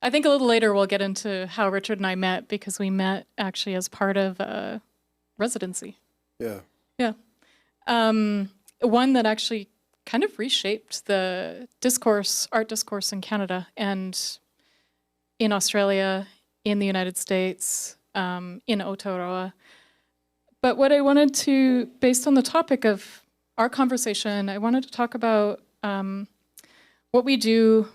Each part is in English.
I think a little later we'll get into how Richard and I met, because we met actually as part of a residency. Yeah. Yeah. One that actually kind of reshaped the discourse, art discourse in Canada and in Australia, in the United States, in Aotearoa. But what I wanted to, based on the topic of our conversation, I wanted to talk about what we do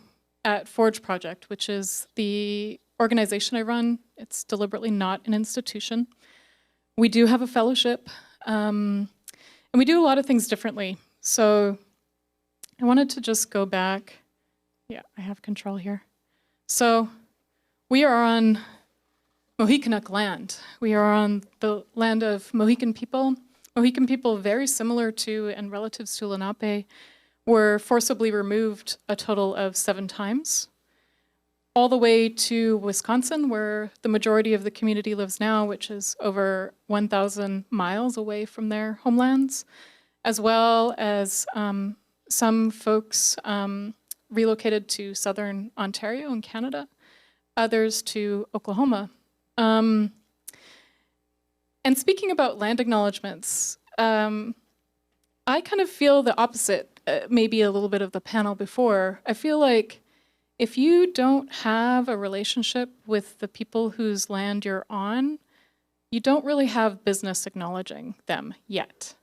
at Forge Project, which is the organization I run. It's deliberately not an institution. We do have a fellowship, and we do a lot of things differently. So I wanted to just go back. Yeah, I have control here. So we are on Mohikanic land. We are on the land of Mohican people. Mohican people, very similar to and relatives to Lenape, were forcibly removed a total of 7 times, all the way to Wisconsin, where the majority of the community lives now, which is over 1,000 miles away from their homelands, as well as some folks relocated to southern Ontario in Canada, others to Oklahoma. And speaking about land acknowledgements, I kind of feel the opposite, maybe a little bit of the panel before. I feel like if you don't have a relationship with the people whose land you're on, you don't really have business acknowledging them yet.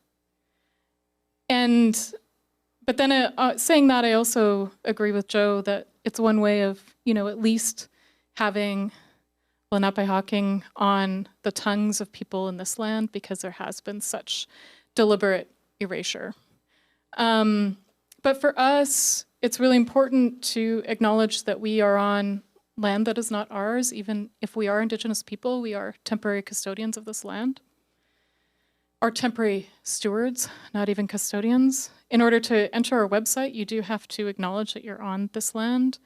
But then saying that, I also agree with Joe that it's one way of, at least having Lenape on the tongues of people in this land, because there has been such deliberate erasure. But for us, it's really important to acknowledge that we are on land that is not ours. Even if we are Indigenous people, we are temporary custodians of this land. Or temporary stewards, not even custodians. In order to enter our website, you do have to acknowledge that you're on this land.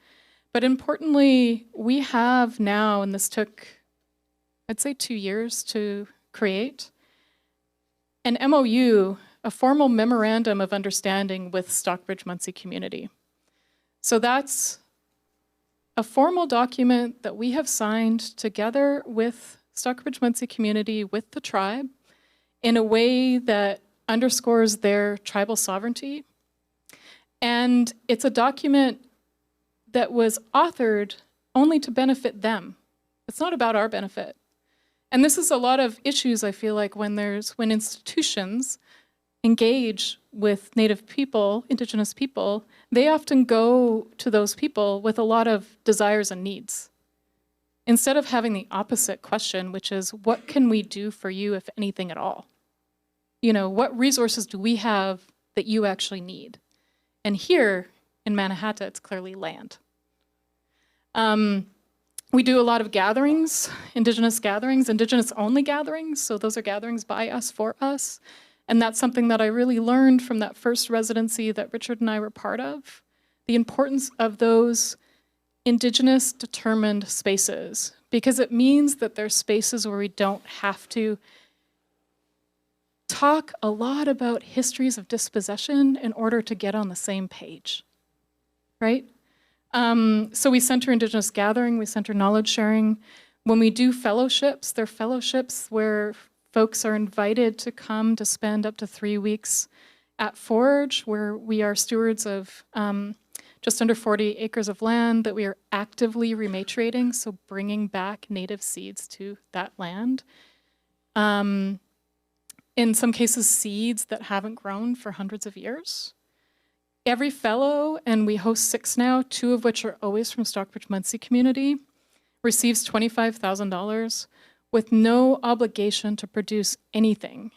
But importantly, we have now, and this took, I'd say 2 years to create, an MOU, a formal memorandum of understanding with Stockbridge-Munsee community. So that's a formal document that we have signed together with Stockbridge-Munsee community, with the tribe, in a way that underscores their tribal sovereignty. And it's a document that was authored only to benefit them. It's not about our benefit. And this is a lot of issues, I feel like, when institutions engage with Native people, Indigenous people, they often go to those people with a lot of desires and needs, instead of having the opposite question, which is, what can we do for you, if anything at all? What resources do we have that you actually need? And here in Mannahatta, it's clearly land. We do a lot of gatherings, Indigenous-only gatherings, so those are gatherings by us, for us. And that's something that I really learned from that first residency that Richard and I were part of, the importance of those Indigenous determined spaces, because it means that there's spaces where we don't have to talk a lot about histories of dispossession in order to get on the same page, right? So we center Indigenous gathering, we center knowledge sharing. When we do fellowships, they're fellowships where folks are invited to come to spend up to 3 weeks at Forge, where we are stewards of just under 40 acres of land that we are actively rematriating, so bringing back native seeds to that land. In some cases, seeds that haven't grown for hundreds of years. Every fellow, and we host 6 now, 2 of which are always from Stockbridge-Munsee community, receives $25,000 with no obligation to produce anything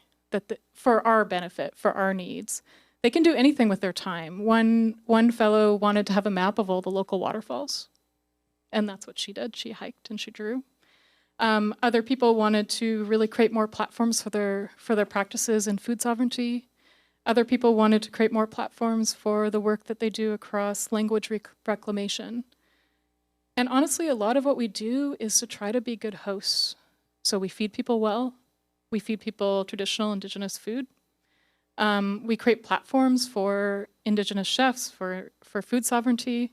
for our benefit, for our needs. They can do anything with their time. One fellow wanted to have a map of all the local waterfalls, and that's what she did. She hiked and she drew. Other people wanted to really create more platforms for their practices in food sovereignty. Other people wanted to create more platforms for the work that they do across language reclamation. And honestly, a lot of what we do is to try to be good hosts. So we feed people well. We feed people traditional Indigenous food. We create platforms for Indigenous chefs, for food sovereignty.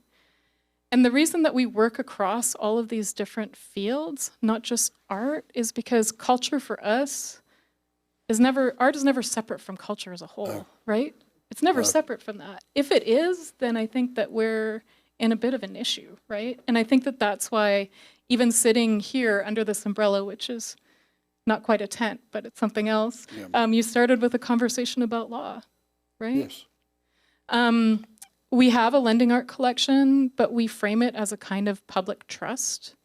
And the reason that we work across all of these different fields, not just art, is because culture for us is never, art is never separate from culture as a whole, right? It's never separate from that. If it is, then I think that we're in a bit of an issue, right? And I think that that's why even sitting here under this umbrella, which is not quite a tent, but it's something else, you started with a conversation about law, right? Yes. We have a lending art collection, but we frame it as a kind of public trust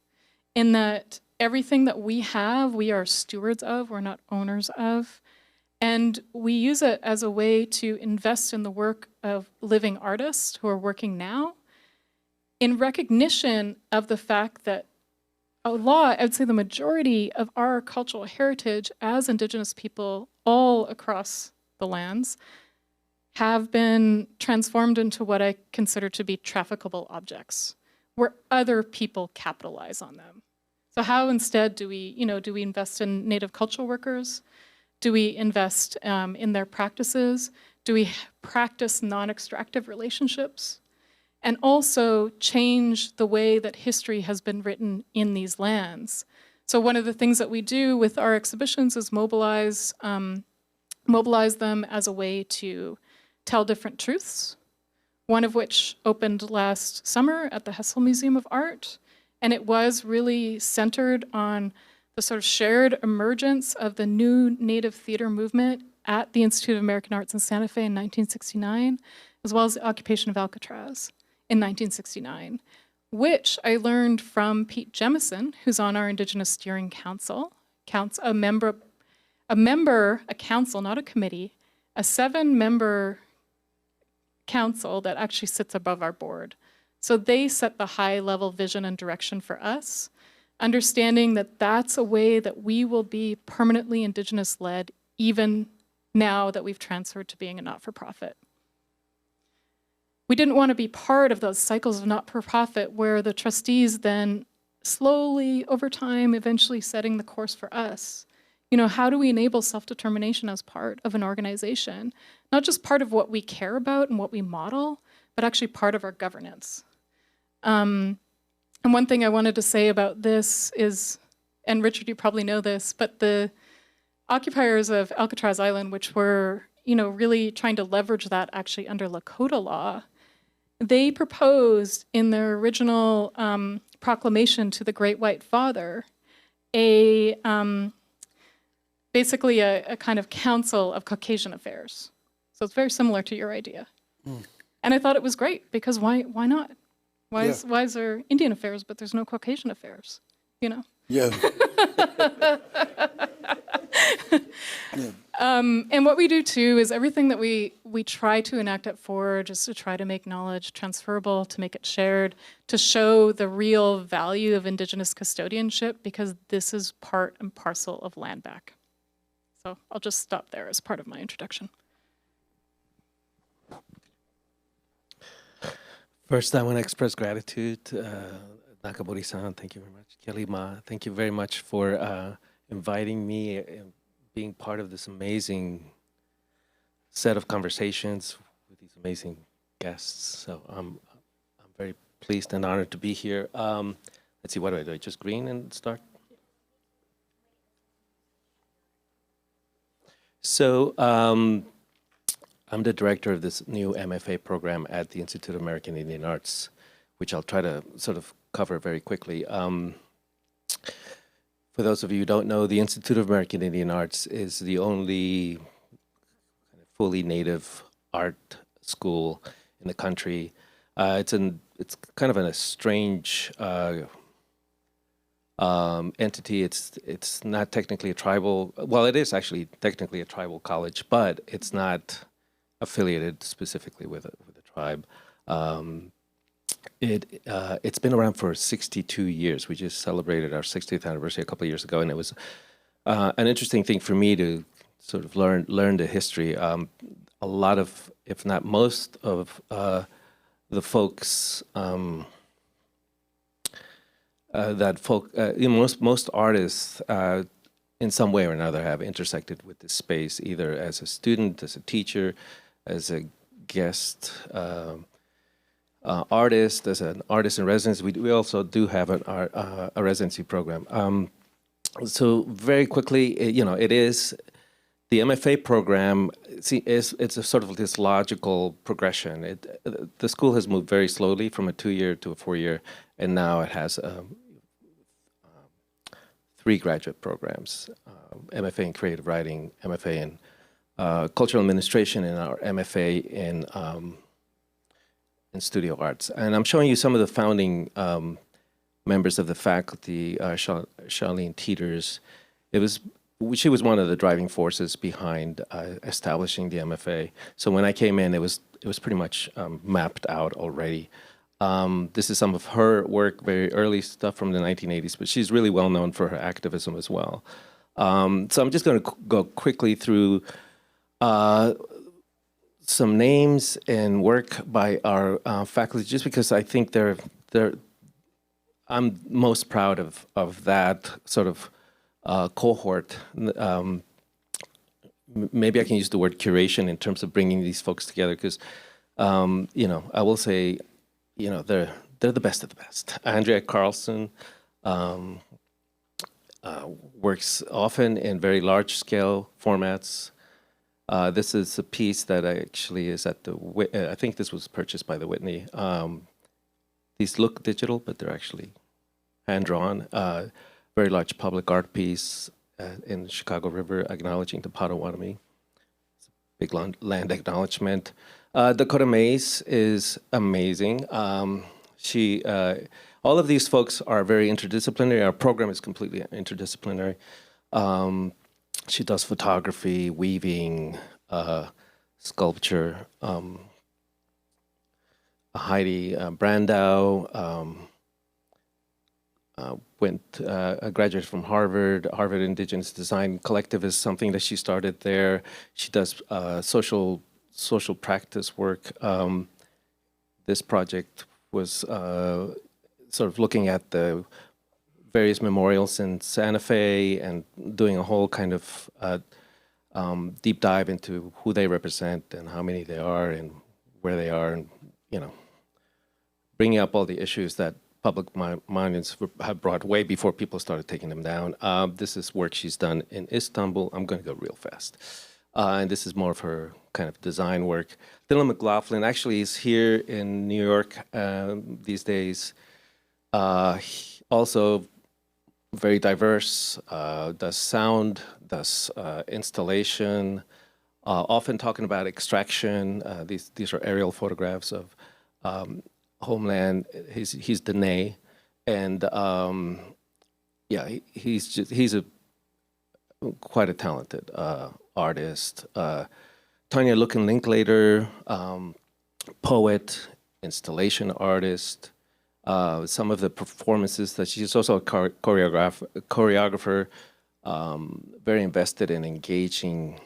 in that everything that we have, we are stewards of, we're not owners of. And we use it as a way to invest in the work of living artists who are working now in recognition of the fact that a lot, I'd say the majority of our cultural heritage as Indigenous people all across the lands have been transformed into what I consider to be trafficable objects, where other people capitalize on them. So how instead do we invest in Native cultural workers? Do we invest in their practices? Do we practice non-extractive relationships? And also change the way that history has been written in these lands. So one of the things that we do with our exhibitions is mobilize them as a way to tell different truths, one of which opened last summer at the Hessel Museum of Art. And it was really centered on the sort of shared emergence of the new Native theater movement at the Institute of American Arts in Santa Fe in 1969, as well as the occupation of Alcatraz in 1969, which I learned from Pete Jemison, who's on our Indigenous Steering Council, a council, not a committee, a 7-member council that actually sits above our board. So they set the high-level vision and direction for us, understanding that that's a way that we will be permanently Indigenous-led, even now that we've transferred to being a not-for-profit. We didn't want to be part of those cycles of not-for-profit where the trustees then slowly, over time, eventually setting the course for us. How do we enable self-determination as part of an organization? Not just part of what we care about and what we model, but actually part of our governance. And one thing I wanted to say about this is, and Richard, you probably know this, but the occupiers of Alcatraz Island, which were, really trying to leverage that actually under Lakota law, they proposed in their original proclamation to the Great White Father basically a kind of council of Caucasian affairs. So it's very similar to your idea. And I thought it was great because why not? Why is there Indian affairs but there's no Caucasian affairs? Yeah. And what we do too is everything that we try to enact at Forge is to try to make knowledge transferable, to make it shared, to show the real value of Indigenous custodianship, because this is part and parcel of land back. So I'll just stop there as part of my introduction. First, I want to express gratitude to Nakamori-san. Thank you very much. Kelly-ma, thank you very much for inviting me and being part of this amazing set of conversations with these amazing guests. So I'm very pleased and honored to be here. Let's see, what do? I just green and start? So I'm the director of this new MFA program at the Institute of American Indian Arts, which I'll try to sort of cover very quickly. For those of you who don't know, the Institute of American Indian Arts is the only fully Native art school in the country. It's kind of a strange entity. It's not technically a tribal. Well, it is actually technically a tribal college, but it's not affiliated specifically with a tribe. It's been around for 62 years. We just celebrated our 60th anniversary a couple of years ago, and it was an interesting thing for me to sort of learn the history. A lot of, if not most of the folks most artists in some way or another have intersected with this space, either as a student, as a teacher, as a guest. artist, as an artist-in-residency. We also do have a residency program. So very quickly, it is the MFA program. See, it's a sort of this logical progression. The school has moved very slowly from a 2-year to a 4-year, and now it has 3 graduate programs: MFA in creative writing, MFA in cultural administration, and our MFA in studio arts. And I'm showing you some of the founding members of the faculty. Charlene Teeters, she was one of the driving forces behind establishing the MFA. So when I came in, it was pretty much mapped out already. This is some of her work, very early stuff from the 1980s, but she's really well known for her activism as well. So I'm just going to go quickly through some names and work by our faculty, just because I think I'm most proud of that sort of cohort. Maybe I can use the word curation in terms of bringing these folks together, because I will say, they're the best of the best. Andrea Carlson works often in very large scale formats. This is a piece that actually is at I think this was purchased by the Whitney. These look digital, but they're actually hand-drawn. Very large public art piece in the Chicago River acknowledging the Potawatomi. It's a big land acknowledgement. Dakota Mays is amazing. All of these folks are very interdisciplinary. Our program is completely interdisciplinary. She does photography, weaving, sculpture. Heidi Brandau graduated from Harvard. Harvard Indigenous Design Collective is something that she started there. She does social practice work. This project was sort of looking at the various memorials in Santa Fe and doing a whole kind of deep dive into who they represent and how many they are and where they are, and bringing up all the issues that public monuments have brought way before people started taking them down. This is work she's done in Istanbul. I'm going to go real fast. And this is more of her kind of design work. Dylan McLaughlin actually is here in New York these days. Also very diverse, does sound, does installation, often talking about extraction. These are aerial photographs of homeland. He's Dene, and he's quite a talented artist. Tanya Lookin-Linklater, poet, installation artist. Some of the performances that she's also a choreographer, very invested in engaging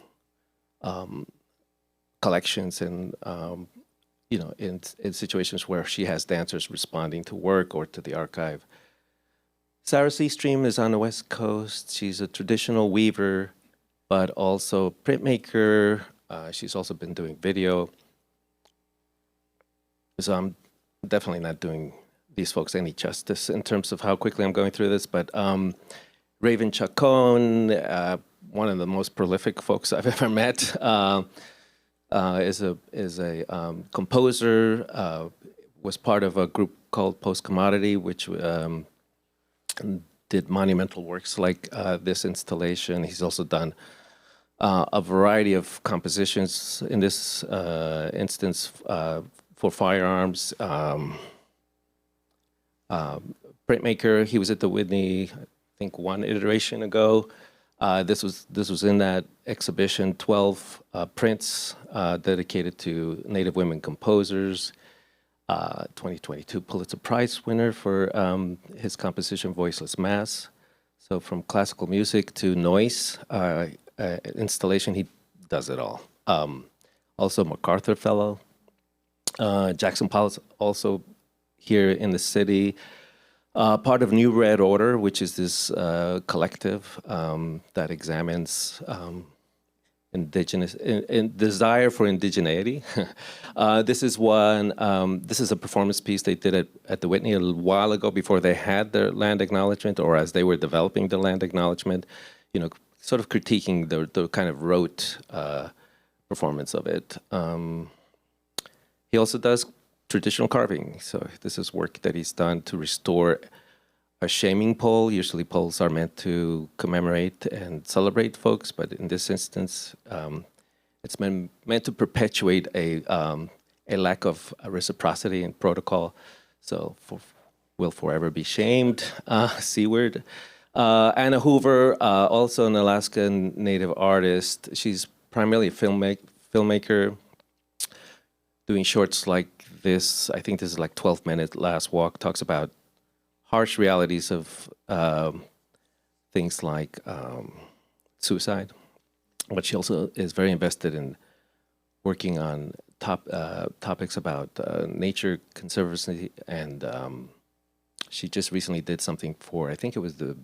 collections and in situations where she has dancers responding to work or to the archive. Sarah Seastream is on the West Coast. She's a traditional weaver, but also printmaker. She's also been doing video. So I'm definitely not doing these folks any justice in terms of how quickly I'm going through this, but Raven Chacon, one of the most prolific folks I've ever met, is a composer, was part of a group called Post Commodity, which did monumental works like this installation. He's also done a variety of compositions, in this instance for firearms. Printmaker, he was at the Whitney, I think 1 iteration ago. This was in that exhibition, 12 prints dedicated to Native women composers. 2022 Pulitzer Prize winner for his composition Voiceless Mass. So from classical music to noise installation, he does it all. Also MacArthur Fellow. Jackson Powell's also here in the city. Part of New Red Order, which is this collective that examines indigenous, in desire for indigeneity. This is one. This is a performance piece they did at the Whitney a little while ago, before they had their land acknowledgement, or as they were developing the land acknowledgement. You know, sort of critiquing the kind of rote performance of it. He also does traditional carving. So this is work that he's done to restore a shaming pole. Usually poles are meant to commemorate and celebrate folks, but in this instance, it's meant to perpetuate a lack of reciprocity and protocol. So will forever be shamed, C word. Anna Hoover, also an Alaskan Native artist. She's primarily a filmmaker, doing shorts like this. I think this is like 12-minute Last Walk, talks about harsh realities of things like suicide. But she also is very invested in working on topics about nature conservancy, and she just recently did something for, I think it was the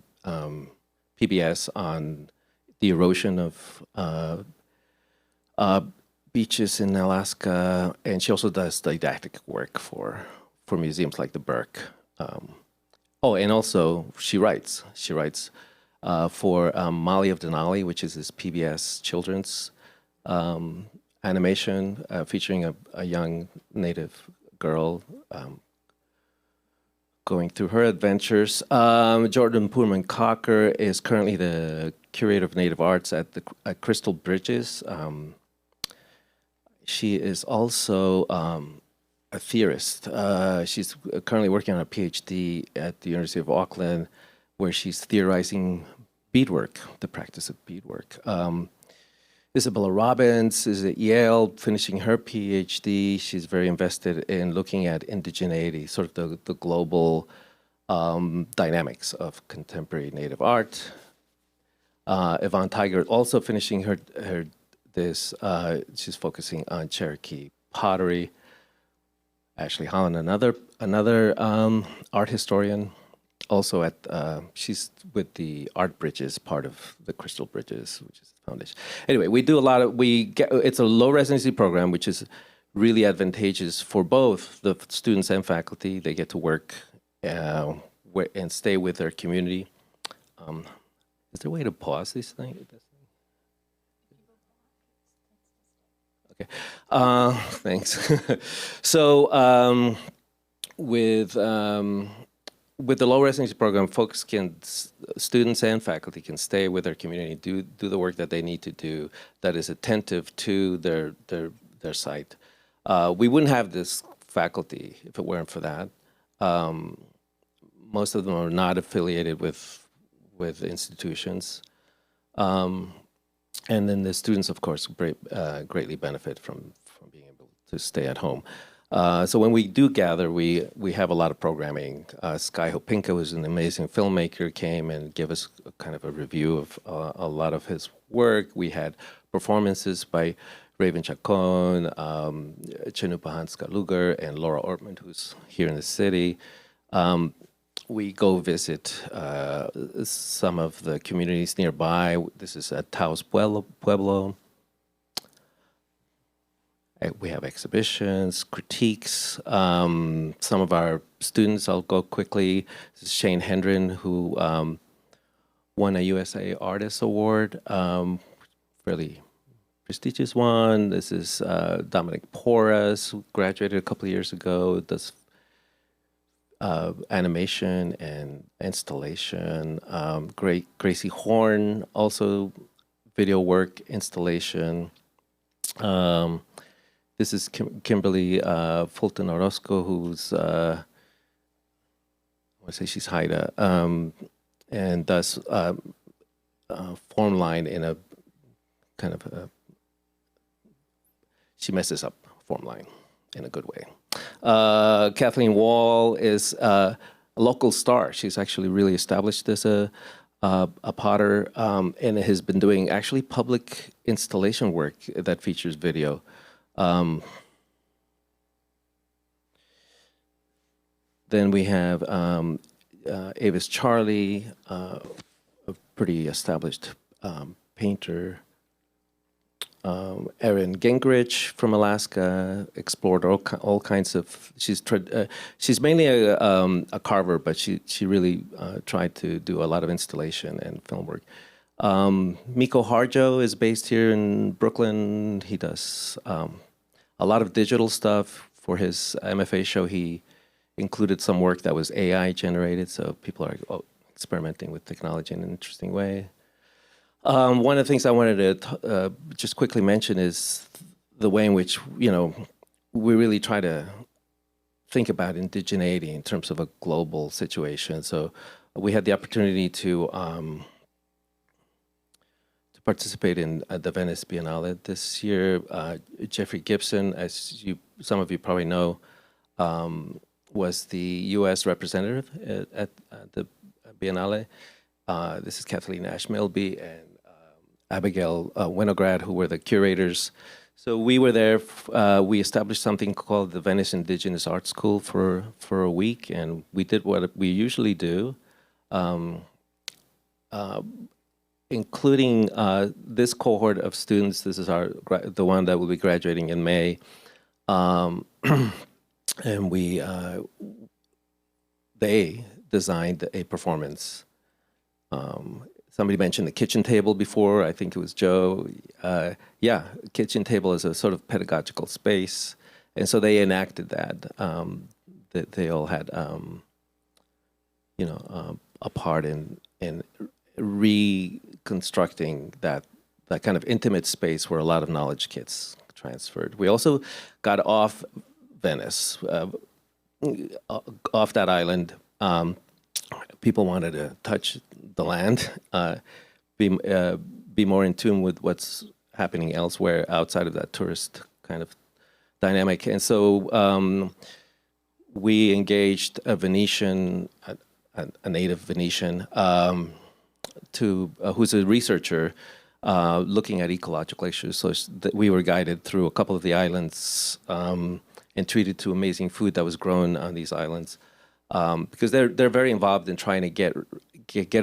PBS, on the erosion of beaches in Alaska, and she also does didactic work for museums like the Burke. Oh, and also she writes. She writes for Molly of Denali, which is this PBS children's animation featuring a young Native girl going through her adventures. Jordan Poorman Cocker is currently the curator of Native Arts at Crystal Bridges. She is also a theorist. She's currently working on a PhD at the University of Auckland, where she's theorizing beadwork, the practice of beadwork. Isabella Robbins is at Yale, finishing her PhD. She's very invested in looking at indigeneity, sort of the global dynamics of contemporary Native art. Yvonne Tiger also finishing she's focusing on Cherokee pottery. Ashley Holland, another art historian, also she's with the Art Bridges, part of the Crystal Bridges, which is the foundation. Anyway, we do it's a low residency program, which is really advantageous for both the students and faculty. They get to work and stay with their community. Is there a way to pause these things? Okay, thanks. So with the low residency program, students and faculty can stay with their community, do the work that they need to do that is attentive to their site. We wouldn't have this faculty if it weren't for that. Most of them are not affiliated with institutions. And then the students, of course, greatly benefit from being able to stay at home. So when we do gather, we have a lot of programming. Sky Hopinka, who's an amazing filmmaker, came and gave us kind of a review of a lot of his work. We had performances by Raven Chacon, Chenupa Hanska-Luger, and Laura Ortman, who's here in the city. We go visit some of the communities nearby. This is at Taos Pueblo. We have exhibitions, critiques. Some of our students, I'll go quickly. This is Shane Hendren, who won a USA Artist Award, fairly prestigious one. This is Dominic Porras, who graduated a couple of years ago, does animation and installation. Gracie Horn, also video work, installation. This is Kimberly Fulton Orozco, who's, I want to say she's Haida, and does form line in a kind of she messes up form line in a good way. Kathleen Wall is a local star. She's actually really established as a potter, and has been doing actually public installation work that features video. Then we have Avis Charlie, a pretty established painter. Erin Gingrich from Alaska explored all kinds of. She's mainly a carver, but she really tried to do a lot of installation and film work. Miko Harjo is based here in Brooklyn. He does a lot of digital stuff. For his MFA show, he included some work that was AI generated, so people are experimenting with technology in an interesting way. One of the things I wanted to just quickly mention is the way in which, we really try to think about indigeneity in terms of a global situation. So we had the opportunity to participate in the Venice Biennale this year. Jeffrey Gibson, as some of you probably know, was the U.S. representative at the Biennale. This is Kathleen Ash-Milby and Abigail Winograd, who were the curators. So we were there. We established something called the Venice Indigenous Art School for a week, and we did what we usually do, including this cohort of students. This is the one that will be graduating in May, and they designed a performance. Somebody mentioned the kitchen table before. I think it was Joe. Yeah, kitchen table is a sort of pedagogical space, and so they enacted that. That they all had, a part in reconstructing that kind of intimate space where a lot of knowledge gets transferred. We also got off Venice, off that island. People wanted to touch the land, be more in tune with what's happening elsewhere outside of that tourist kind of dynamic. And so we engaged a Venetian, a native Venetian, who's a researcher looking at ecological issues. So we were guided through a couple of the islands and treated to amazing food that was grown on these islands. Because they're very involved in trying to get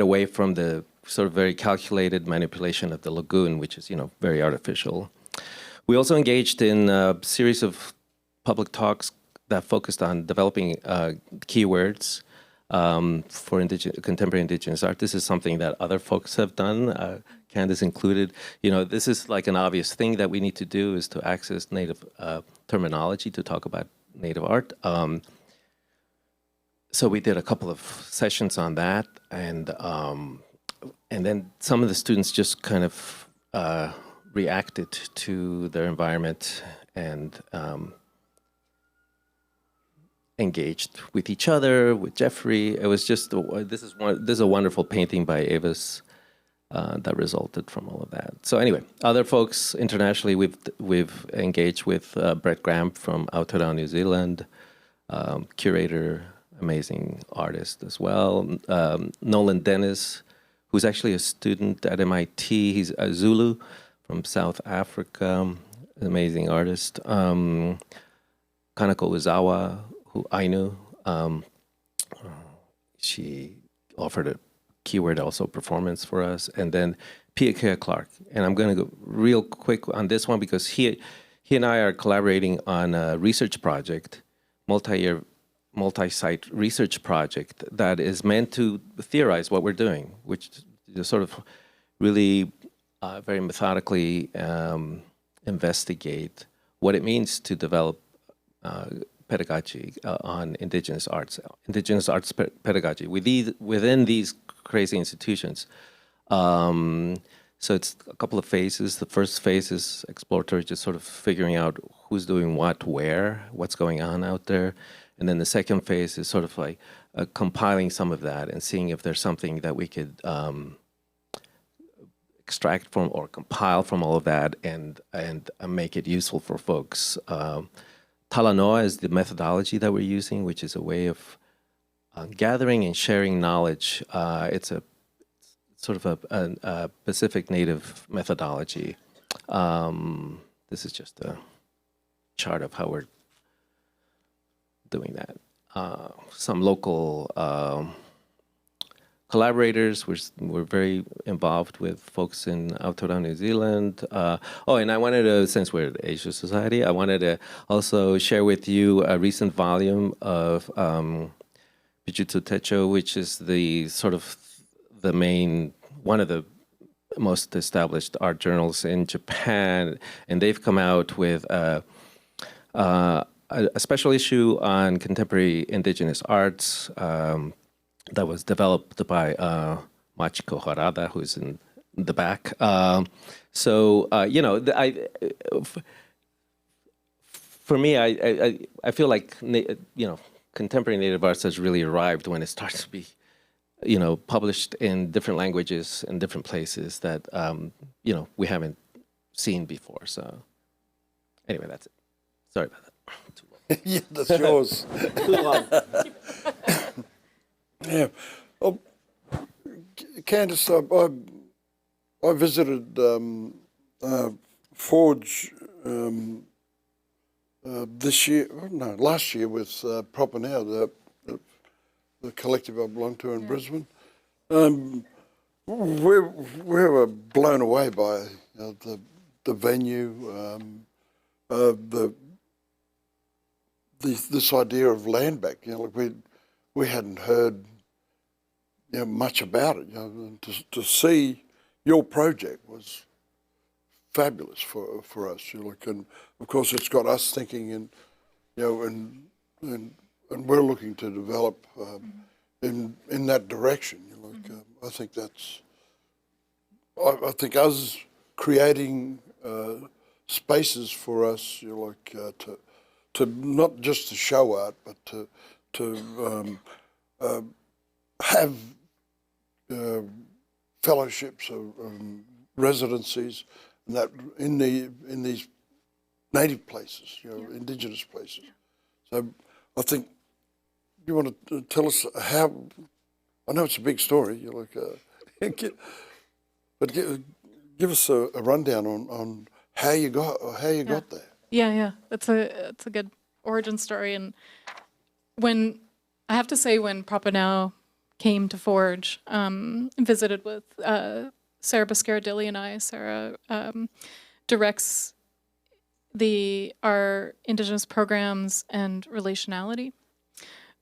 away from the sort of very calculated manipulation of the lagoon, which is very artificial. We also engaged in a series of public talks that focused on developing keywords for contemporary indigenous art. This is something that other folks have done, Candice included. This is like an obvious thing that we need to do, is to access native terminology to talk about native art. So we did a couple of sessions on that, and then some of the students just kind of reacted to their environment and engaged with each other, with Jeffrey. It was just this is a wonderful painting by Avis that resulted from all of that. So anyway, other folks internationally, we've engaged with Brett Graham from Aotearoa, New Zealand, curator, amazing artist as well. Nolan Dennis, who's actually a student at MIT. He's a Zulu from South Africa, amazing artist. Kanako Uzawa, who I knew. She offered a keyword also performance for us. And then Pia Clark. And I'm going to go real quick on this one because he and I are collaborating on a research project, multi-site research project that is meant to theorize what we're doing, which is sort of really very methodically investigate what it means to develop pedagogy on indigenous arts pedagogy within these crazy institutions. So it's a couple of phases. The first phase is exploratory, just sort of figuring out who's doing what, where, what's going on out there. And then the second phase is sort of like compiling some of that and seeing if there's something that we could extract from or compile from all of that and make it useful for folks. Talanoa is the methodology that we're using, which is a way of gathering and sharing knowledge. It's a sort of a Pacific Native methodology. This is just a chart of how we're doing that. Some local collaborators. We're very involved with folks in Aotearoa, New Zealand. And I wanted to, since we're at Asia Society, I wanted to also share with you a recent volume of Bijutsu Techo, which is the sort of the main, one of the most established art journals in Japan, and they've come out with a special issue on contemporary indigenous arts that was developed by Machiko Harada, who's in the back. For me, I feel like contemporary Native arts has really arrived when it starts to be published in different languages in different places that we haven't seen before. So anyway, that's it. Sorry about that. Too long. Yeah, that's yours. Too long. Yeah. Oh, Candice, I visited Forge last year with Proper Now, the collective I belong to in Brisbane. We were blown away by the venue, this idea of land back. We hadn't heard much about it. And to see your project was fabulous for us. And of course it's got us thinking, and and we're looking to develop in that direction. I think that's. I think us creating spaces for us, to not just to show art, but to have fellowships or residencies, and that in these native places, indigenous places. So I think you want to tell us how. I know it's a big story. But give us a rundown on how you got there. Yeah, that's a good origin story. And when I have to say, when Proper Now came to Forge, visited with Sarah Bascara-Dilly and I. Sarah directs our Indigenous programs and relationality.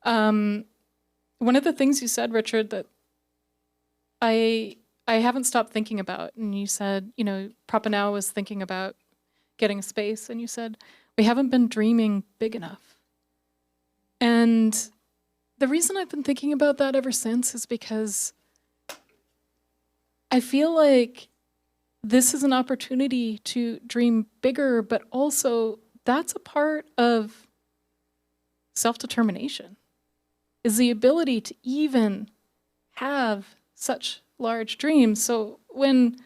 One of the things you said, Richard, that I haven't stopped thinking about, and you said, Proper Now was thinking about getting a space, and you said, we haven't been dreaming big enough. And the reason I've been thinking about that ever since is because I feel like this is an opportunity to dream bigger, but also that's a part of self-determination, is the ability to even have such large dreams. So when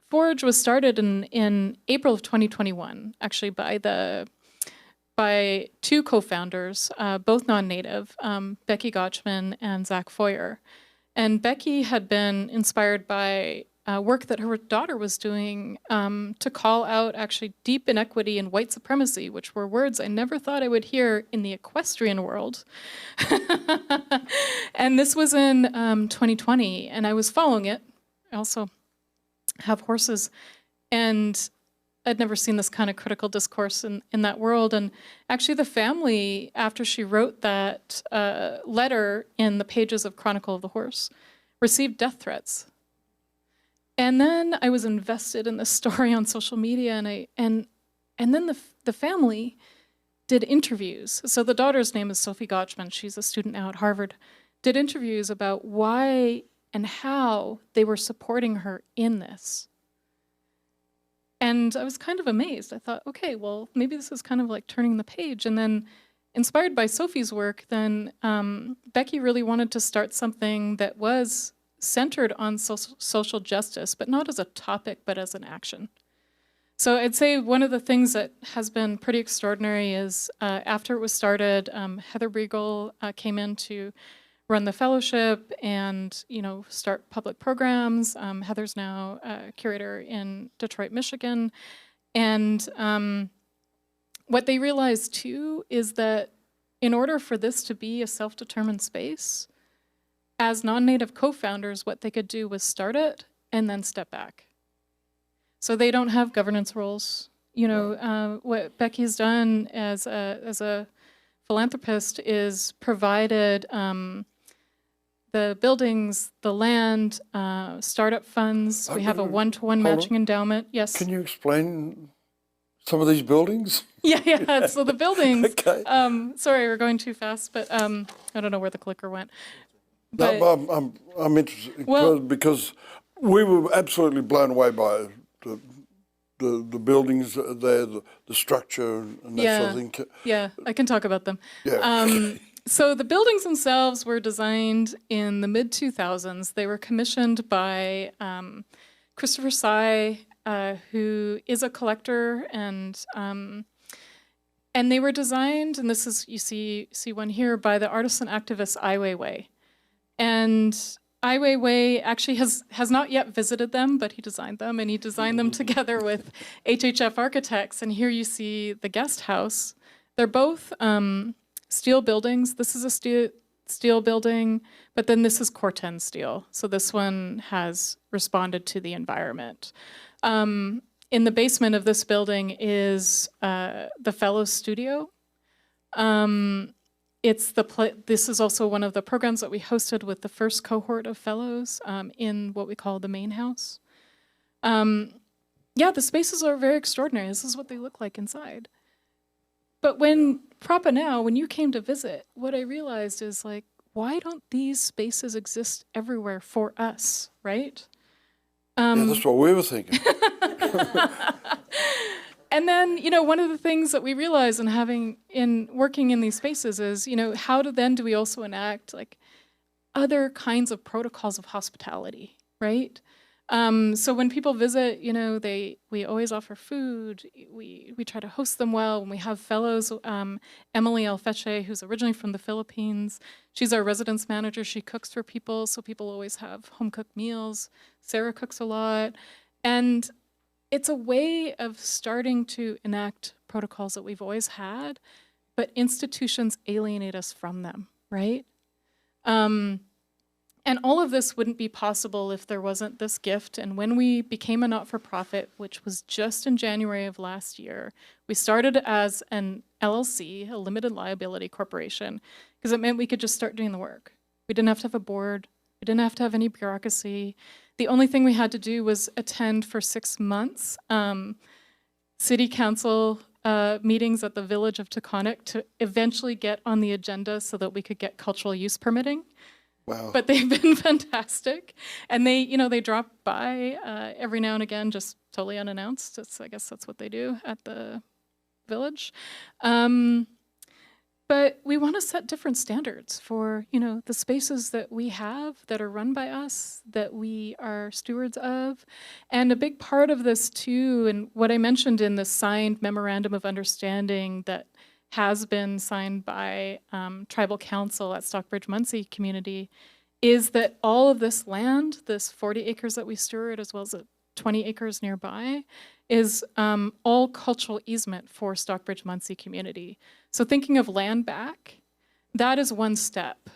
Forge was started in April of 2021, actually by two co-founders, both non-native, Becky Gotchman and Zach Foyer. And Becky had been inspired by work that her daughter was doing to call out actually deep inequity and white supremacy, which were words I never thought I would hear in the equestrian world. And this was in 2020, and I was following it. I also have horses, and I'd never seen this kind of critical discourse in that world. And actually the family, after she wrote that letter in the pages of Chronicle of the Horse, received death threats. And then I was invested in this story on social media, and then the family did interviews. So the daughter's name is Sophie Gotchman. She's a student now at Harvard. Did interviews about why and how they were supporting her in this. And I was kind of amazed. I thought, okay, well, maybe this is kind of like turning the page. And then inspired by Sophie's work, then Becky really wanted to start something that was centered on social justice, but not as a topic, but as an action. So I'd say one of the things that has been pretty extraordinary is after it was started, Heather Briegel came in to run the fellowship and start public programs. Heather's now a curator in Detroit, Michigan. And what they realized too is that in order for this to be a self-determined space, as non-native co-founders, what they could do was start it and then step back. So they don't have governance roles. You know, what Becky's done as a philanthropist is provided the buildings, the land, startup funds. We have a one-to-one matching endowment. Yes. Can you explain some of these buildings? Yeah. So the buildings. Okay. Sorry, we're going too fast, but I don't know where the clicker went. No, But, I'm interested Well- because we were absolutely blown away by the buildings there, the structure and that sort of thing. yeah, I can talk about them. Yeah. So the buildings themselves were designed in the mid-2000s. They were commissioned by Christopher Sy, who is a collector, and they were designed, and this is, you see one here, by the artist and activist Ai Weiwei. And Ai Weiwei actually has not yet visited them, but he designed them, and he designed them together with HHF Architects. And here you see the guest house. They're both steel buildings. This is a steel building, but then this is Corten steel. So this one has responded to the environment. In the basement of this building is the Fellows Studio. This is also one of the programs that we hosted with the first cohort of fellows in what we call the main house. Yeah, the spaces are very extraordinary. This is what they look like inside. But when when you came to visit, what I realized is, like, why don't these spaces exist everywhere for us, right? Yeah, that's what we were thinking. And then, you know, one of the things that we realize in working in these spaces is, you know, how do we also enact, like, other kinds of protocols of hospitality, right? So when people visit, you know, we always offer food. We try to host them well. When we have fellows, Emily Alfeche, who's originally from the Philippines, she's our residence manager. She cooks for people, so people always have home-cooked meals. Sarah cooks a lot. And it's a way of starting to enact protocols that we've always had, but institutions alienate us from them, right? And all of this wouldn't be possible if there wasn't this gift. And when we became a not-for-profit, which was just in January of last year, we started as an LLC, a limited liability corporation, because it meant we could just start doing the work. We didn't have to have a board. We didn't have to have any bureaucracy. The only thing we had to do was attend for 6 months city council meetings at the village of Taconic to eventually get on the agenda so that we could get cultural use permitting. Wow. But they've been fantastic. And they drop by every now and again, just totally unannounced. I guess that's what they do at the village. But we want to set different standards for, you know, the spaces that we have that are run by us, that we are stewards of. And a big part of this too, and what I mentioned in the signed memorandum of understanding that has been signed by tribal council at Stockbridge-Munsee community, is that all of this land, this 40 acres that we steward, as well as 20 acres nearby, is all cultural easement for Stockbridge-Munsee community. So thinking of land back, that is one step.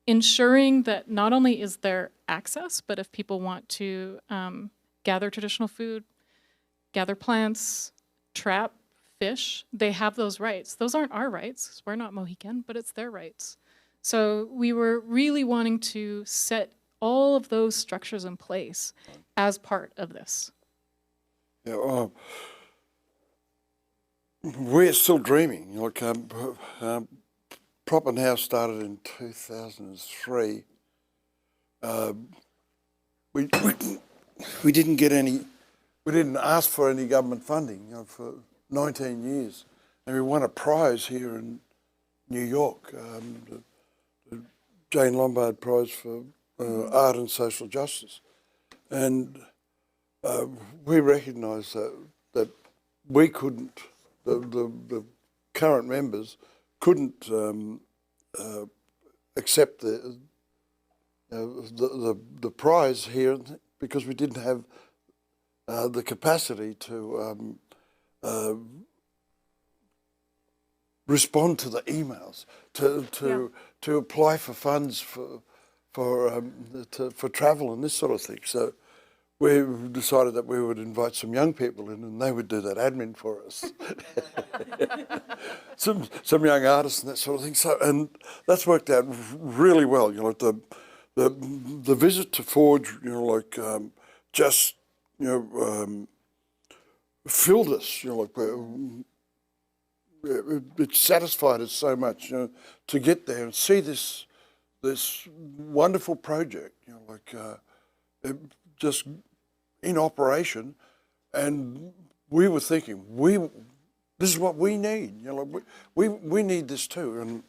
Ensuring that not only is there access, but if people want to gather traditional food, gather plants, trap, fish, they have those rights. Those aren't our rights, 'cause we're not Mohican, but it's their rights. So we were really wanting to set all of those structures in place as part of this. Yeah, we're still dreaming. Like, Prop and House started in 2003. We didn't get any. We didn't ask for any government funding, you know, for 19 years, and we won a prize here in New York, the Jane Lombard Prize for Art and Social Justice, and we recognised that we couldn't, the current members couldn't accept the prize here because we didn't have the capacity to respond to the emails, to apply for funds for travel and this sort of thing. So we decided that we would invite some young people in, and they would do that admin for us. some young artists and that sort of thing. So, and that's worked out really well. You know, the visit to Forge, you know, like just filled us. You know, like it satisfied us so much, you know, to get there and see this wonderful project. You know, like it just in operation, and we were thinking, this is what we need. You know, we need this too,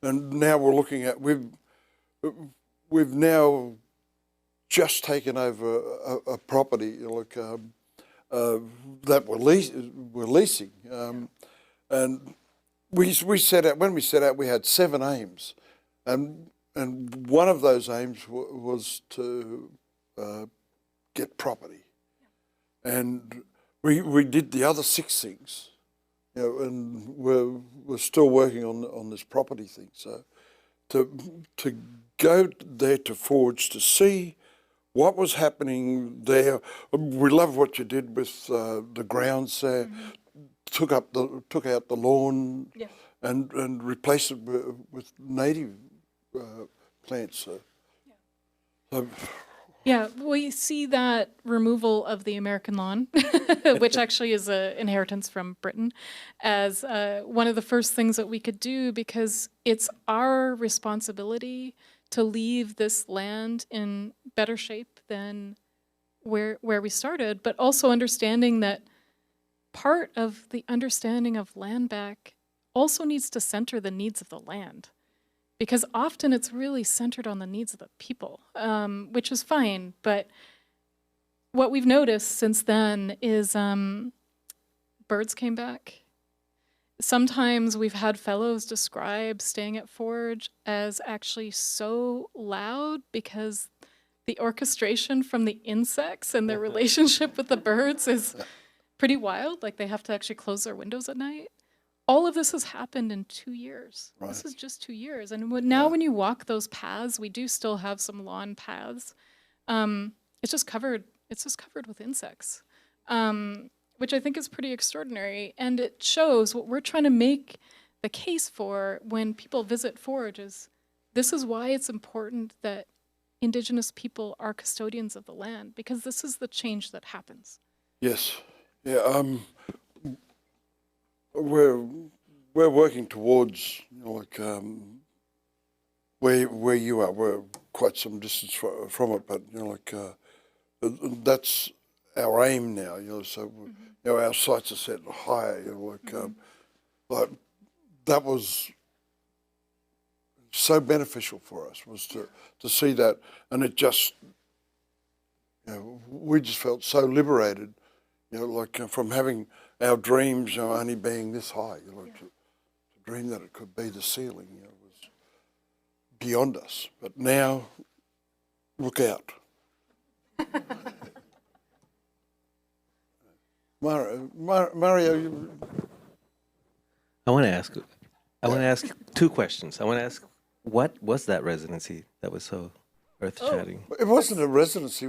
and now we're looking at we've now just taken over a property, you know, like that we're leasing, and we set out when we set out we had 7 aims, and one of those aims was to get property, and we did the other 6 things, you know, and we're still working on this property thing. So to go there to Forge to see what was happening there. We love what you did with the grounds there. Took out the lawn, Yeah. and replaced it with native plants. So. Yeah, we see that removal of the American lawn, which actually is an inheritance from Britain, as one of the first things that we could do, because it's our responsibility to leave this land in better shape than where we started, but also understanding that part of the understanding of land back also needs to center the needs of the land. Because often it's really centered on the needs of the people, which is fine. But what we've noticed since then is birds came back. Sometimes we've had fellows describe staying at Forge as actually so loud because the orchestration from the insects and their relationship with the birds is pretty wild. Like they have to actually close their windows at night. All of this has happened in 2 years. Right. This is just 2 years. And now when you walk those paths, we do still have some lawn paths. It's just covered with insects, which I think is pretty extraordinary. And it shows what we're trying to make the case for when people visit Forge is this is why it's important that Indigenous people are custodians of the land, because this is the change that happens. Yes. Yeah. We're working towards, you know, like where you are. We're quite some distance from it, but you know, like that's our aim now. You know, so you know, our sights are set higher. You know, like that was so beneficial for us, was to see that, and it just, you know, we just felt so liberated. You know, like from having our dreams, you know, only being this high, you know, to dream that it could be the ceiling, you know, was beyond us. But now, look out. Mario, I want to ask 2 questions. I want to ask, what was that residency that was so earth-shattering? it wasn't a residency.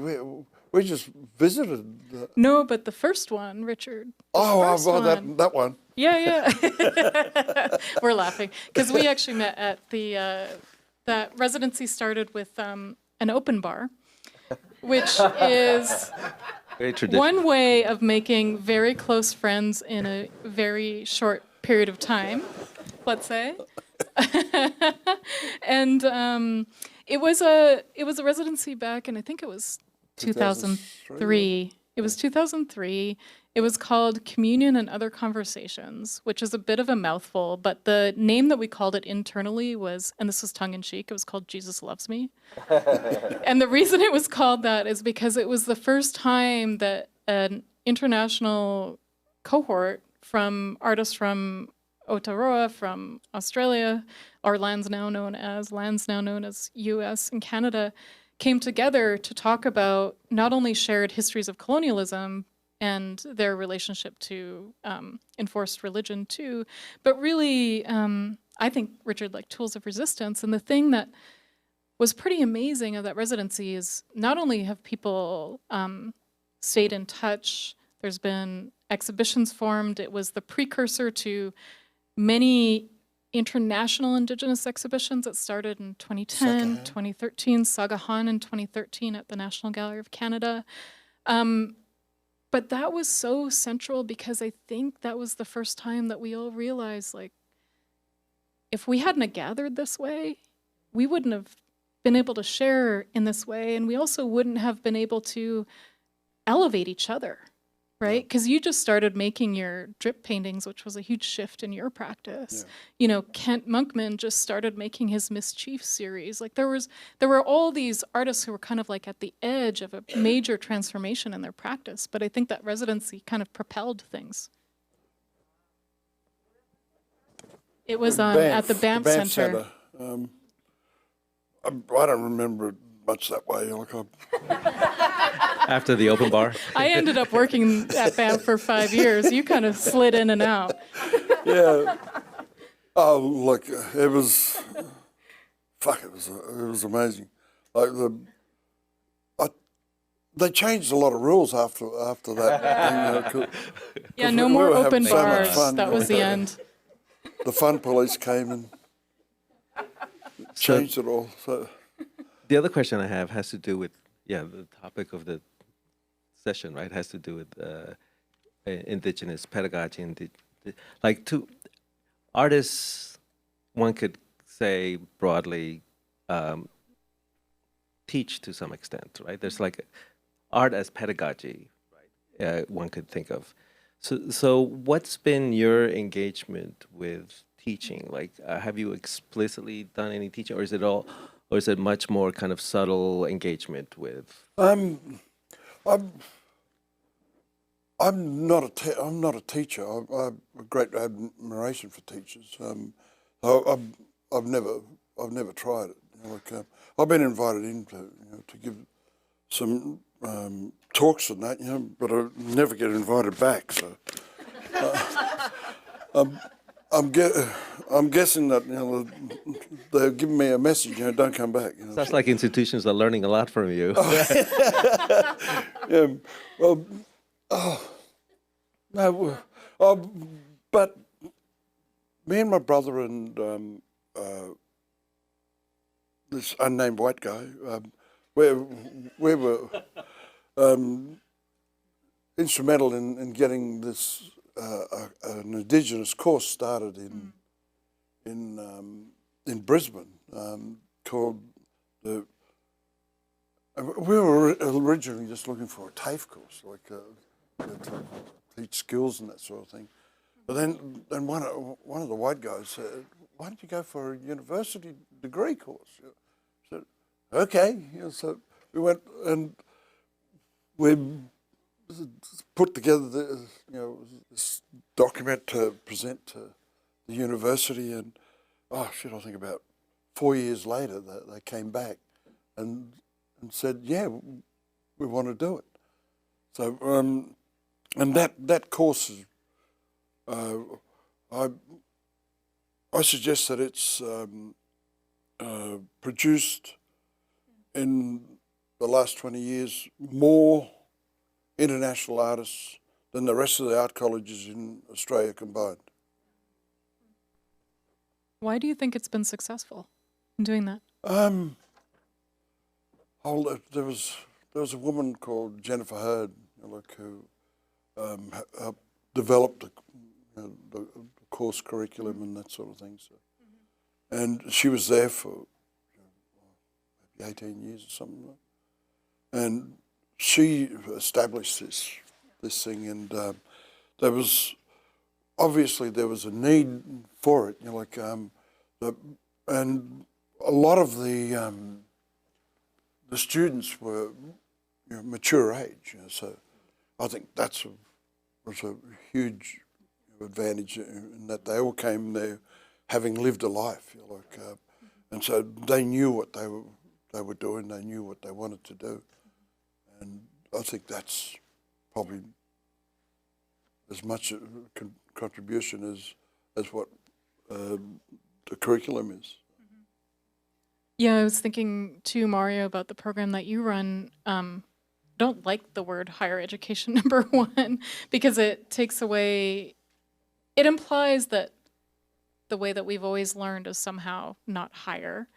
We just visited. No, but the first one, Richard. That one. Yeah. We're laughing because we actually met at that residency started with an open bar, which is Very traditional. one way of making very close friends in a very short period of time, let's say. And it was a residency back, and I think it was 2003. It was 2003. It was called Communion and Other Conversations, which is a bit of a mouthful, but the name that we called it internally was, and this was tongue-in-cheek, it was called Jesus Loves Me. And the reason it was called that is because it was the first time that an international cohort from artists from Aotearoa, from Australia, our lands now known as US and Canada, came together to talk about not only shared histories of colonialism and their relationship to enforced religion too, but really, I think, Richard, like tools of resistance. And the thing that was pretty amazing of that residency is not only have people stayed in touch, there's been exhibitions formed. It was the precursor to many international Indigenous exhibitions that started in 2010, Sakahan. 2013, Sagahan in 2013 at the National Gallery of Canada. But that was so central because I think that was the first time that we all realized, like, if we hadn't have gathered this way, we wouldn't have been able to share in this way, and we also wouldn't have been able to elevate each other, right? Because you just started making your drip paintings, which was a huge shift in your practice. Yeah. You know, Kent Monkman just started making his Mischief series. Like there were all these artists who were kind of like at the edge of a major transformation in their practice. But I think that residency kind of propelled things. It was at the Banff Center. I don't remember it much that way. Like After the open bar? I ended up working at Banff for 5 years. You kind of slid in and out. yeah. Oh, look, it was amazing. Like they changed a lot of rules after that. Yeah, no more were open having so much bars. fun. That was the end. The fun police came and changed it all. So The other question I have has to do with, the topic of the session, right? Has to do with Indigenous pedagogy. Like to artists, one could say broadly, teach to some extent, right? There's like art as pedagogy, right? One could think of. So what's been your engagement with teaching? Like, have you explicitly done any teaching, or is it much more kind of subtle engagement with? I'm not a teacher. I've a great admiration for teachers. I've never tried it. You know, like, I've been invited in to give some talks and that, but I never get invited back. So I'm guessing that they're giving me a message. Don't come back. Sounds like institutions are learning a lot from you. Yeah, well, no, but me and my brother and this unnamed white guy, we were instrumental in getting this an Indigenous course started in Brisbane called the. We were originally just looking for a TAFE course, like to teach skills and that sort of thing. But then one of the white guys said, "Why don't you go for a university degree course?" I said, "Okay." So we went and we put together this document to present to the university, and I think about 4 years later they came back and said, "Yeah, we want to do it." So and that course is, I suggest that it's produced in the last 20 years more international artists than the rest of the art colleges in Australia combined. Why do you think it's been successful in doing that? There was a woman called Jennifer Hurd, who helped develop the course curriculum and that sort of thing. So, and she was there for maybe 18 years or something like that. And she established this thing, and there was a need for it. And a lot of the students were mature age. So I think was a huge advantage in that they all came there having lived a life. And so they knew what they were doing. They knew what they wanted to do. And I think that's probably as much a contribution as what the curriculum is. Yeah, I was thinking too, Mario, about the program that you run. Don't like the word higher education, number one, because it takes away, it implies that the way that we've always learned is somehow not higher.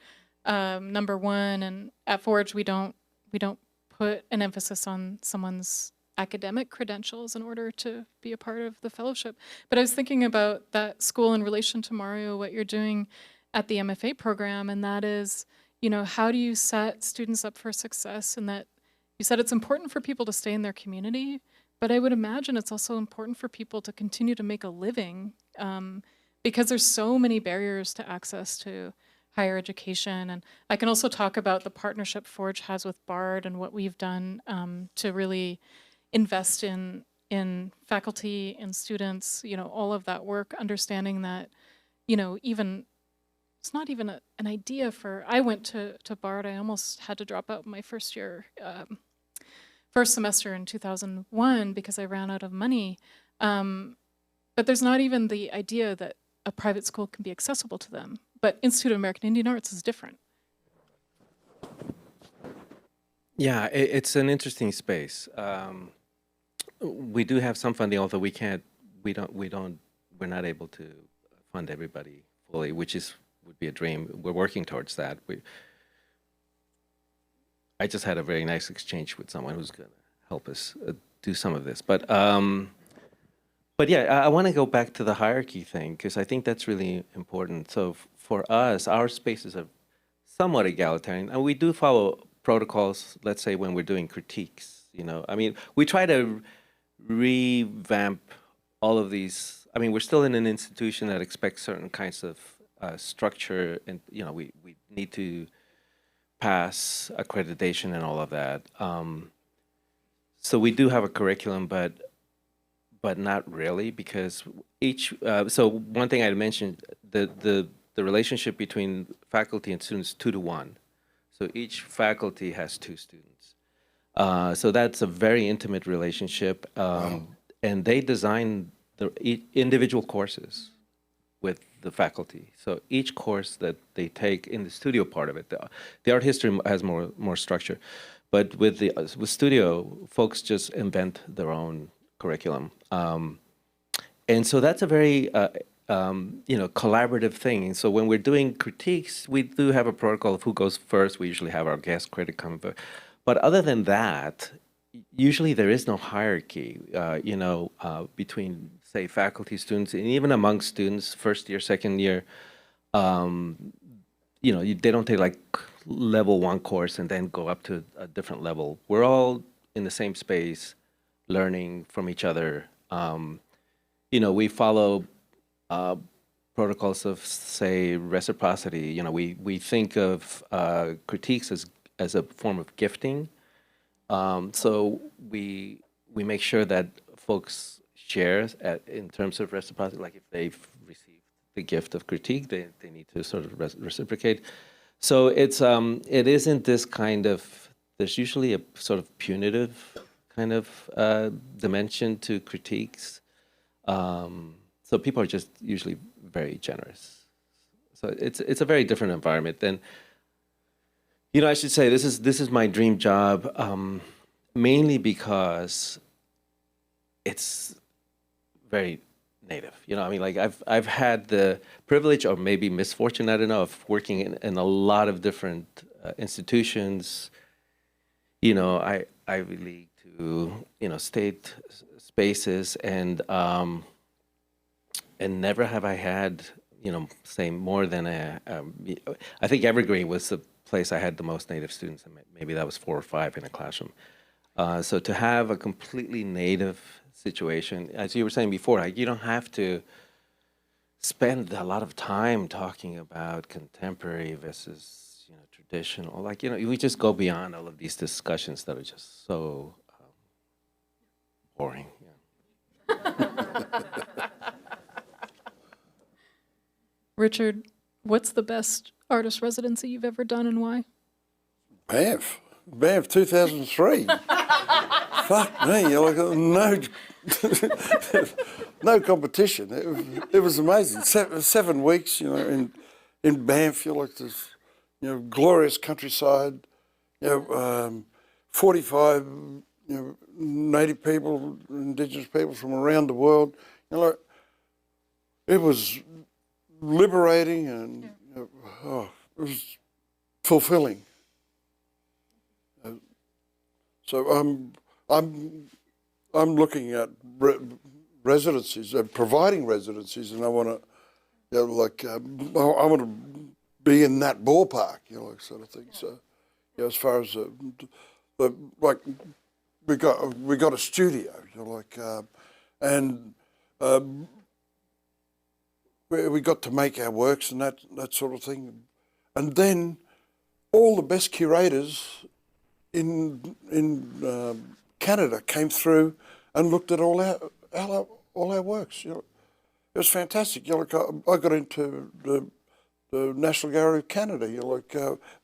Number one, and at Forge we don't put an emphasis on someone's academic credentials in order to be a part of the fellowship. But I was thinking about that school in relation to Mario, what you're doing at the MFA program, and that is, you know, how do you set students up for success? And that you said it's important for people to stay in their community, but I would imagine it's also important for people to continue to make a living, because there's so many barriers to access to higher education. And I can also talk about the partnership Forge has with BARD and what we've done to really invest in faculty and students, you know, all of that work, understanding that, you know, even it's not even an idea for, I went to BARD, I almost had to drop out my first year, first semester in 2001 because I ran out of money. But there's not even the idea that a private school can be accessible to them. But Institute of American Indian Arts is different. Yeah, it's an interesting space. We do have some funding, although we're not able to fund everybody fully, which would be a dream. We're working towards that. I just had a very nice exchange with someone who's going to help us do some of this. But yeah, I want to go back to the hierarchy thing because I think that's really important. So for us, our spaces are somewhat egalitarian, and we do follow protocols. Let's say when we're doing critiques, you know, I mean, we try to revamp all of these. I mean, we're still in an institution that expects certain kinds of structure, and you know, we need to pass accreditation and all of that. So we do have a curriculum, but not really, because each. So one thing I mentioned, the relationship between faculty and students 2-to-1. So each faculty has 2 students. So that's a very intimate relationship, and they design the individual courses with the faculty. So each course that they take in the studio part of it, the art history has more structure, but with studio, folks just invent their own curriculum, and so that's a very collaborative thing. And so when we're doing critiques, we do have a protocol of who goes first. We usually have our guest critic come first. But other than that, usually there is no hierarchy, between, say, faculty, students, and even among students, first year, second year. They don't take like level 1 course and then go up to a different level. We're all in the same space, learning from each other. We follow protocols of, say, reciprocity. We think of critiques as a form of gifting. So we make sure that folks share in terms of reciprocity. Like if they've received the gift of critique, they need to sort of reciprocate. So it isn't this kind of. There's usually a sort of punitive kind of dimension to critiques. So people are just usually very generous. So it's a very different environment than. I should say this is my dream job, mainly because it's very native. I've had the privilege, or maybe misfortune, I don't know, of working in a lot of different institutions. Ivy League to state spaces, and never have I had say more than I think Evergreen was the place I had the most Native students, and maybe that was 4 or 5 in a classroom. So to have a completely Native situation, as you were saying before, you don't have to spend a lot of time talking about contemporary versus traditional. We just go beyond all of these discussions that are just so boring. Richard, what's the best artist residency you've ever done, and why? Banff 2003. Fuck me, no competition. It was amazing. 7 weeks, in Banff, glorious countryside, 45, native people, Indigenous people from around the world. It was liberating and it was fulfilling. So I'm looking at residencies, providing residencies, and I want to, I want to be in that ballpark, sort of thing. So, as far as we got a studio, and we got to make our works and that sort of thing, and then all the best curators in Canada came through and looked at all our works. It was fantastic. I got into the National Gallery of Canada,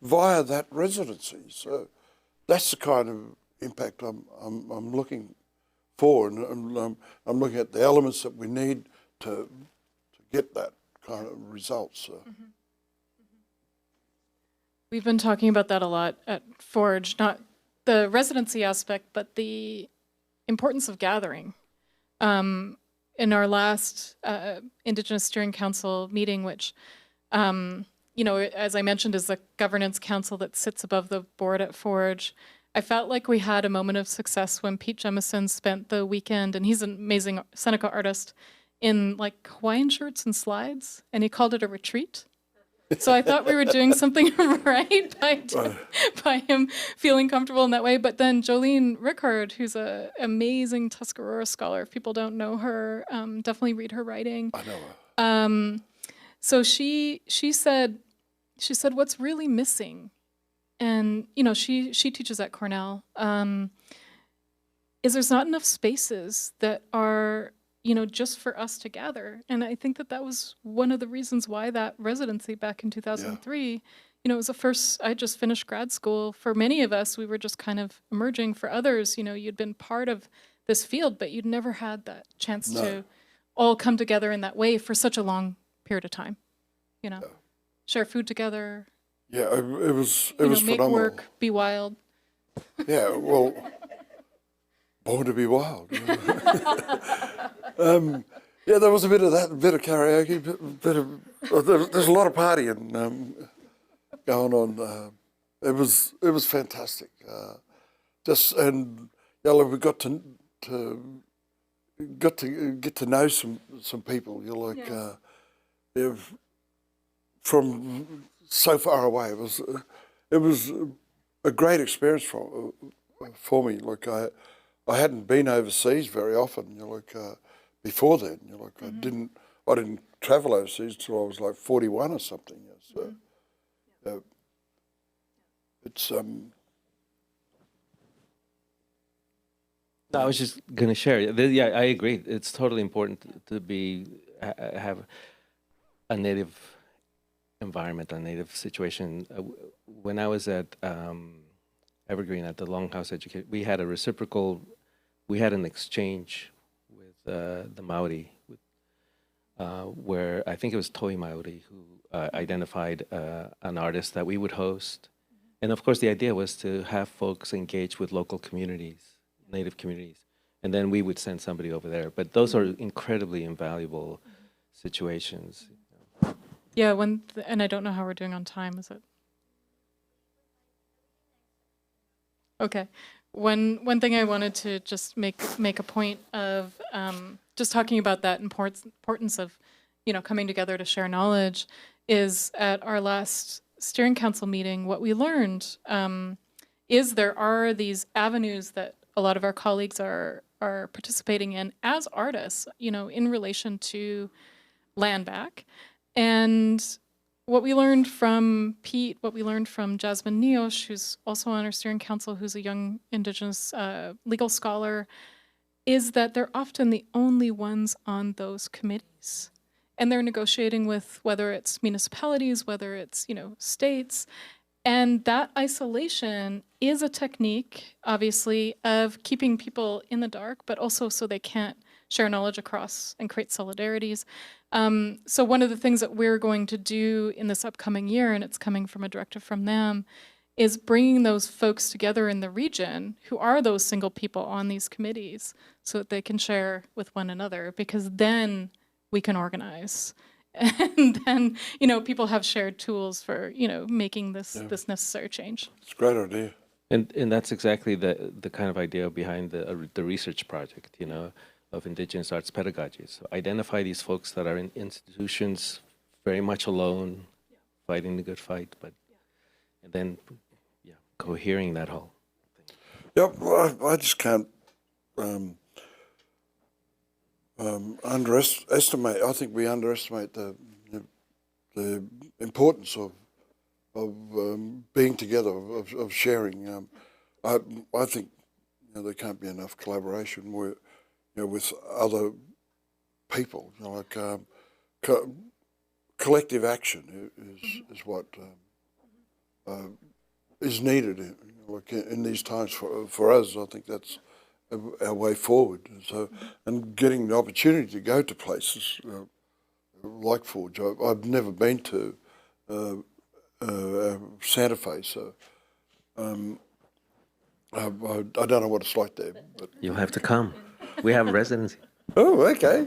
via that residency. So that's the kind of impact I'm looking for, and I'm looking at the elements that we need to get that kind of result. So. Mm-hmm. We've been talking about that a lot at Forge, not the residency aspect, but the importance of gathering. In our last Indigenous Steering Council meeting, which, as I mentioned, is the governance council that sits above the board at Forge, I felt like we had a moment of success when Pete Jemison spent the weekend, and he's an amazing Seneca artist, in like Hawaiian shirts and slides, and he called it a retreat. So I thought we were doing something right by him feeling comfortable in that way. But then Jolene Rickard, who's an amazing Tuscarora scholar, if people don't know her, definitely read her writing. I know her. So she said, what's really missing, and she teaches at Cornell, is there's not enough spaces that are just for us to gather. And I think that was one of the reasons why that residency back in 2003, it was the first, I just finished grad school. For many of us, we were just kind of emerging. For others, you'd been part of this field, but you'd never had that chance to all come together in that way for such a long period of time, share food together. Yeah, it was make phenomenal. Work, be wild. Yeah, well, born to be wild. There was a bit of that, a bit of karaoke, there's a lot of partying going on. It was fantastic. We got to get to know some people. From so far away. It was a great experience for me. I hadn't been overseas very often. Before then, I didn't travel overseas until I was like 41 or something. So it's No, I was just going to share. Yeah, I agree. It's totally important to have a native environment, a native situation. When I was at Evergreen at the Longhouse Education, we had an exchange with the Maori, where I think it was Toi Maori who identified an artist that we would host. And of course, the idea was to have folks engage with local communities, native communities, and then we would send somebody over there. But those are incredibly invaluable situations. Yeah, and I don't know how we're doing on time, is it? Okay. One thing I wanted to just make a point of, just talking about that importance of, coming together to share knowledge, is at our last steering council meeting, what we learned is there are these avenues that a lot of our colleagues are participating in as artists, in relation to land back. And what we learned from Pete, what we learned from Jasmine Neosh, who's also on our steering council, who's a young Indigenous legal scholar, is that they're often the only ones on those committees. And they're negotiating with whether it's municipalities, whether it's, states. And that isolation is a technique, obviously, of keeping people in the dark, but also so they can't share knowledge across and create solidarities. So one of the things that we're going to do in this upcoming year, and it's coming from a directive from them, is bringing those folks together in the region who are those single people on these committees so that they can share with one another, because then we can organize. And then, people have shared tools for, making this necessary change. It's a great idea. And that's exactly the kind of idea behind the research project, of Indigenous arts pedagogy. So identify these folks that are in institutions very much alone, fighting the good fight, but and then cohering that whole thing. Yep, well, I just can't underestimate. I think we underestimate the importance of being together, of sharing. I think there can't be enough collaboration with other people. Like collective action is what is needed. Like in these times for us, I think that's our way forward. So, and getting the opportunity to go to places like Forge. I've never been to Santa Fe, so I don't know what it's like there. But You'll have to come. We have residency. oh, okay.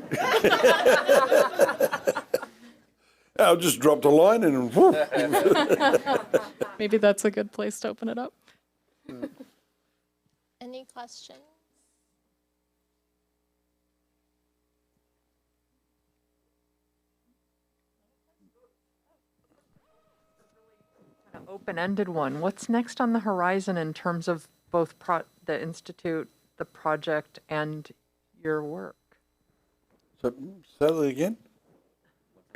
I'll just drop the line in and whoop. Maybe that's a good place to open it up. Any questions? Open-ended one. What's next on the horizon in terms of both the Institute, the project, and your work? So, say that again?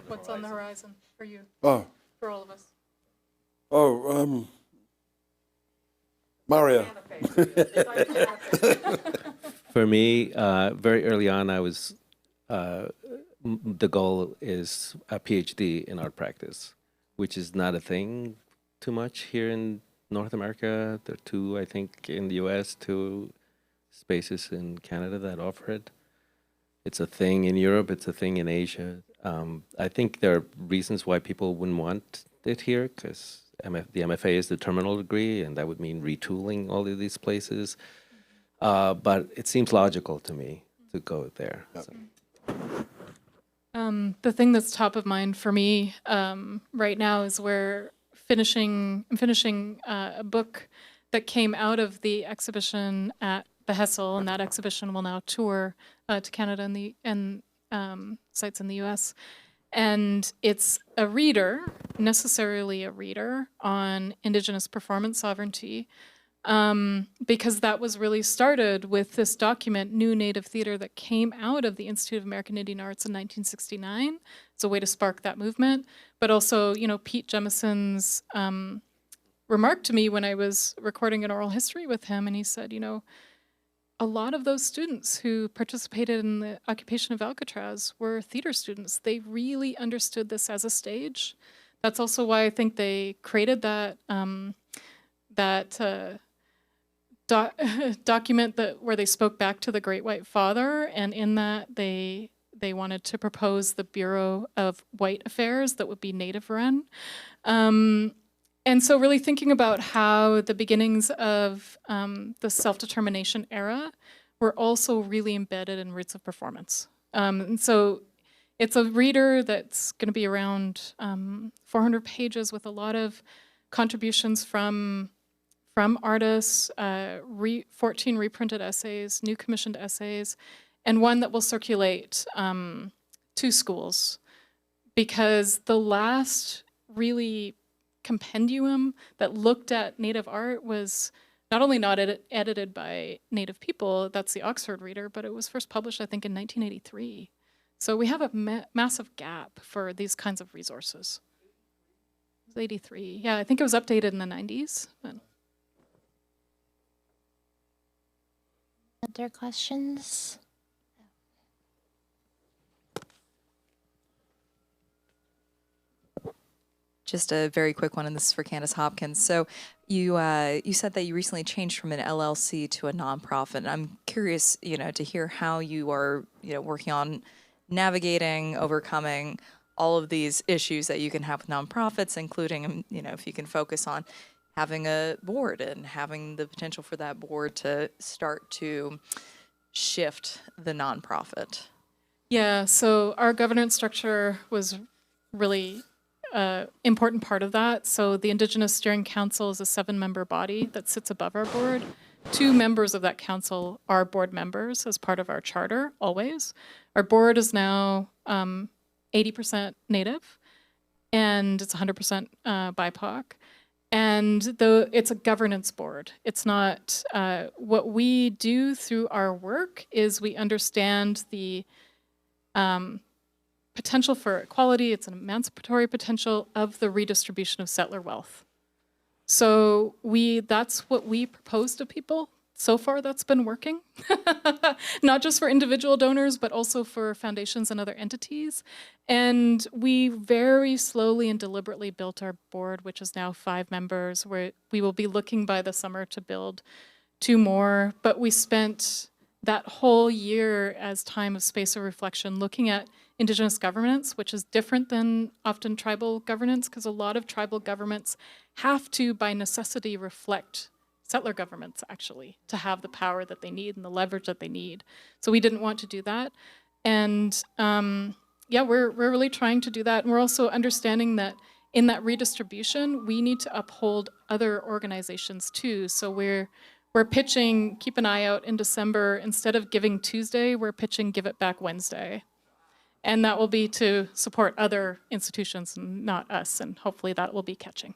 What's on the horizon for you, Oh, for all of us? Mario. For me, very early on, I was the goal is a PhD in art practice, which is not a thing too much here in North America. There are two, I think, in the U.S., two spaces in Canada that offer it. It's a thing in Europe. It's a thing in Asia. I think there are reasons why people wouldn't want it here, because the MFA is the terminal degree, and that would mean retooling all of these places. But it seems logical to me to go there. Yep. So. The thing that's top of mind for me right now is I'm finishing a book that came out of the exhibition at the Hessel, and that exhibition will now tour to Canada and sites in the U.S. And it's necessarily a reader on Indigenous performance sovereignty, because that was really started with this document, New Native Theatre, that came out of the Institute of American Indian Arts in 1969. It's a way to spark that movement. But also, Pete Jemison's remark to me when I was recording an oral history with him, and he said, a lot of those students who participated in the occupation of Alcatraz were theater students. They really understood this as a stage. That's also why I think they created that document where they spoke back to the Great White Father, and in that they wanted to propose the Bureau of White Affairs that would be Native run. And so really thinking about how the beginnings of the self-determination era were also really embedded in roots of performance. And so it's a reader that's going to be around 400 pages with a lot of contributions from artists, 14 reprinted essays, new commissioned essays, and one that will circulate to schools. Because the last really compendium that looked at Native art was not only not edited by Native people, that's the Oxford Reader, but it was first published, I think, in 1983. So we have a massive gap for these kinds of resources. It was 83. Yeah, I think it was updated in the 90s. But. Other questions? Just a very quick one, and this is for Candice Hopkins. So you said that you recently changed from an LLC to a nonprofit. And I'm curious, to hear how you are, working on navigating, overcoming all of these issues that you can have with nonprofits, including, if you can focus on having a board and having the potential for that board to start to shift the nonprofit. Yeah, so our governance structure was really important part of that. So the Indigenous Steering Council is a 7-member body that sits above our board. 2 members of that council are board members as part of our charter, always. Our board is now 80% Native, and it's 100% BIPOC. And though it's a governance board, it's not, what we do through our work is we understand the potential for equality, it's an emancipatory potential of the redistribution of settler wealth. So that's what we propose to people. So far, that's been working, not just for individual donors, but also for foundations and other entities. And we very slowly and deliberately built our board, which is now 5 members, where we will be looking by the summer to build 2 more. But we spent that whole year as time of space of reflection looking at Indigenous governance, which is different than often tribal governance, because a lot of tribal governments have to, by necessity, reflect settler governments, actually, to have the power that they need and the leverage that they need. So we didn't want to do that. And yeah, we're really trying to do that. And we're also understanding that in that redistribution, we need to uphold other organizations too. So we're pitching, keep an eye out in December, instead of Giving Tuesday, we're pitching Give It Back Wednesday. And that will be to support other institutions, not us, and hopefully that will be catching.